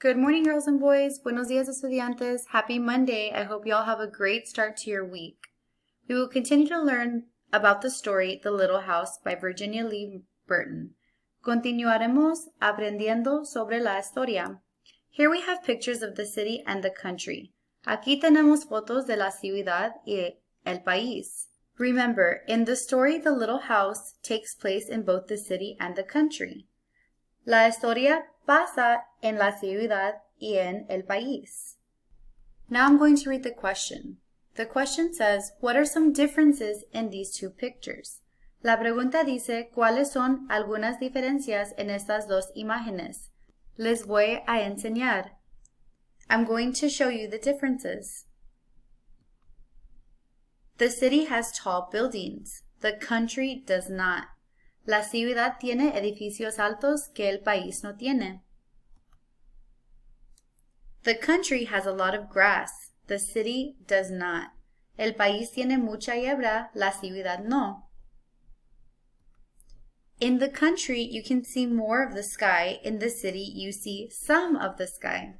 Good morning, girls and boys. Buenos días, estudiantes. Happy Monday. I hope you all have a great start to your week. We will continue to learn about the story The Little House by Virginia Lee Burton. Continuaremos aprendiendo sobre la historia. Here we have pictures of the city and the country. Aquí tenemos fotos de la ciudad y el país. Remember, in the story, the little house takes place in both the city and the country. La historia pasa en la ciudad y en el país. Now I'm going to read the question. The question says, what are some differences in these two pictures? La pregunta dice, ¿cuáles son algunas diferencias en estas dos imágenes? Les voy a enseñar. I'm going to show you the differences. The city has tall buildings. The country does not. La ciudad tiene edificios altos que el país no tiene. The country has a lot of grass. The city does not. El país tiene mucha hierba. La ciudad no. In the country, you can see more of the sky. In the city, you see some of the sky.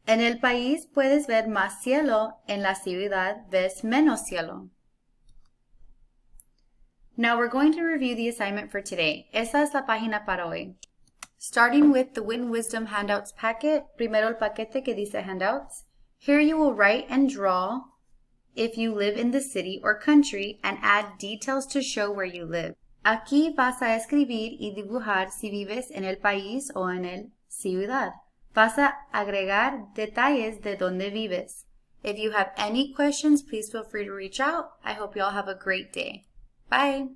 En el país puedes ver más cielo. En la ciudad ves menos cielo. Now we're going to review the assignment for today. Esa es la página para hoy. Starting with the Wit Wisdom handouts packet, primero el paquete que dice handouts. Here you will write and draw if you live in the city or country and add details to show where you live. Aquí vas a escribir y dibujar si vives en el país o en el ciudad. Vas a agregar detalles de donde vives. If you have any questions, please feel free to reach out. I hope you all have a great day. Bye.